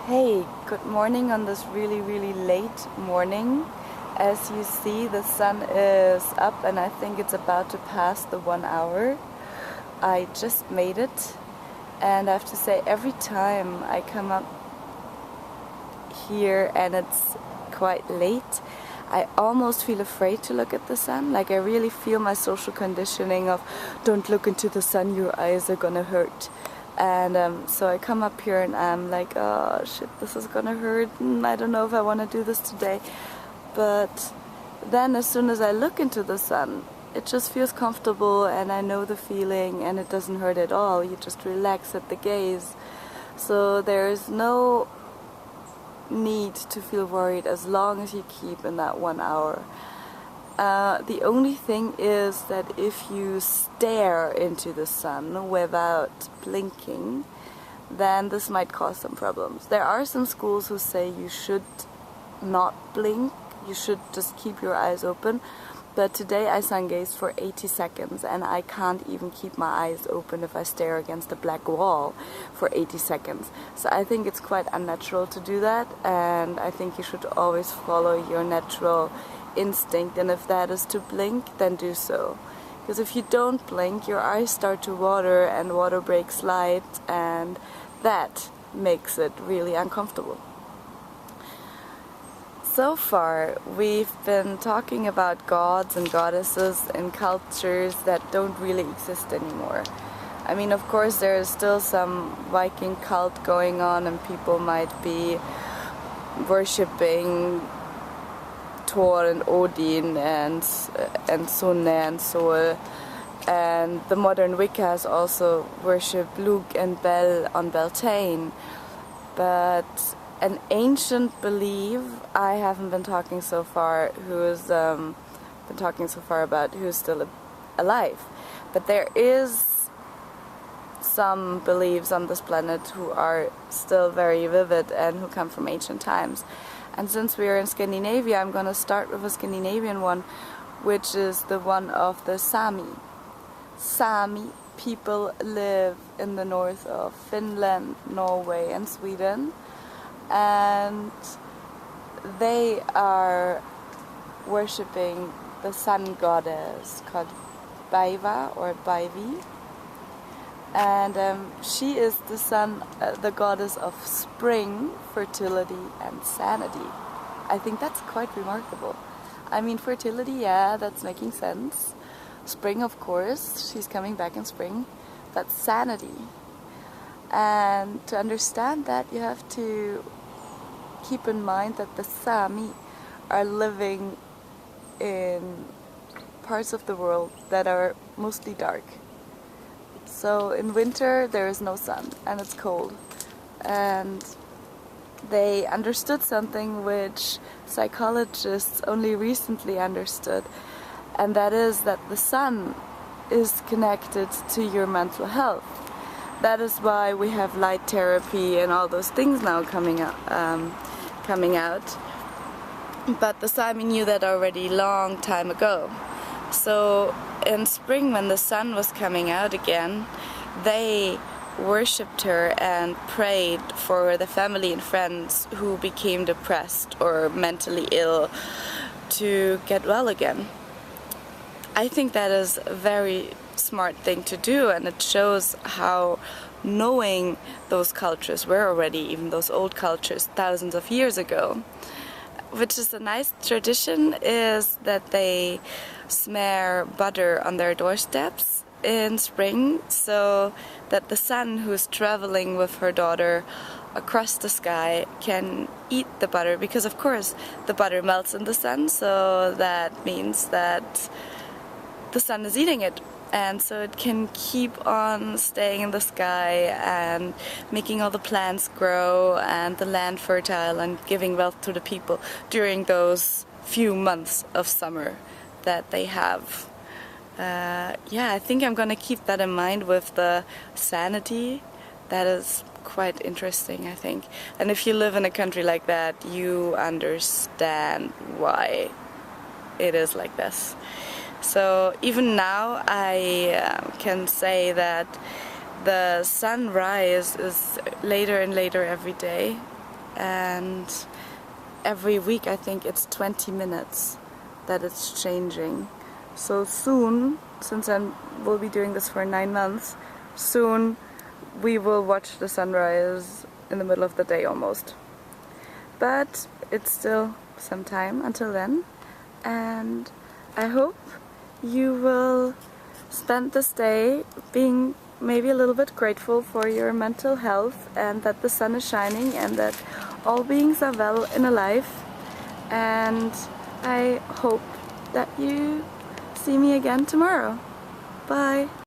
Hey, good morning on this really late morning. As you see, the sun is up and I think it's about to pass the 1 hour. I just made it, and I have to say, every time I come up here and it's quite late, I almost feel afraid to look at the sun. Like, I really feel my social conditioning of don't look into the sun, your eyes are gonna hurt. And so I come up here and I'm like, oh shit, this is gonna hurt, I don't know if I want to do this today. But then as soon as I look into the sun, it just feels comfortable and I know the feeling and it doesn't hurt at all. You just relax at the gaze. So there is no need to feel worried as long as you keep in that 1 hour. The only thing is that if you stare into the sun without blinking, then this might cause some problems. There are some schools who say you should not blink, you should just keep your eyes open, but today I sun-gazed for 80 seconds and I can't even keep my eyes open if I stare against a black wall for 80 seconds. So I think it's quite unnatural to do that, and I think you should always follow your natural instinct, and if that is to blink, then do so. Because if you don't blink, your eyes start to water and water breaks light, and that makes it really uncomfortable. So far, we've been talking about gods and goddesses in cultures that don't really exist anymore. I mean, of course, there is still some Viking cult going on, and people might be worshipping Thor and Odin and Sunne and Sol, and the modern Wiccas also worship Luke and Bel on Beltane. But an ancient belief I haven't been talking so far, about who's still alive. But there is some beliefs on this planet who are still very vivid and who come from ancient times. And since we are in Scandinavia, I'm going to start with a Scandinavian one, which is the one of the Sámi. Sámi people live in the north of Finland, Norway and Sweden, and they are worshipping the sun goddess called Beiwe or Beaivi. And she is the goddess of spring, fertility and sanity. I think that's quite remarkable. I mean, fertility, yeah, that's making sense. Spring, of course, she's coming back in spring. That's sanity. And to understand that, you have to keep in mind that the Sámi are living in parts of the world that are mostly dark. So in winter there is no sun and it's cold, and they understood something which psychologists only recently understood, and that is that the sun is connected to your mental health. That is why we have light therapy and all those things now coming out. But the Sámi knew that already long time ago. So in spring, when the sun was coming out again, they worshipped her and prayed for the family and friends who became depressed or mentally ill to get well again. I think that is a very smart thing to do, and it shows how knowing those cultures were already, even those old cultures, thousands of years ago. Which is a nice tradition, is that they smear butter on their doorsteps in spring, so that the sun who's traveling with her daughter across the sky can eat the butter, because of course the butter melts in the sun, so that means that the sun is eating it, and so it can keep on staying in the sky and making all the plants grow and the land fertile and giving wealth to the people during those few months of summer that they have. I think I'm gonna keep that in mind with the sanity. That is quite interesting, I think. And if you live in a country like that, you understand why it is like this. So even now I can say that the sunrise is later and later every day, and every week I think it's 20 minutes that it's changing. So soon, since I will be doing this for 9 months, soon we will watch the sunrise in the middle of the day almost. But it's still some time until then, and I hope you will spend this day being maybe a little bit grateful for your mental health, and that the sun is shining, and that all beings are well and alive. And I hope that you see me again tomorrow. Bye!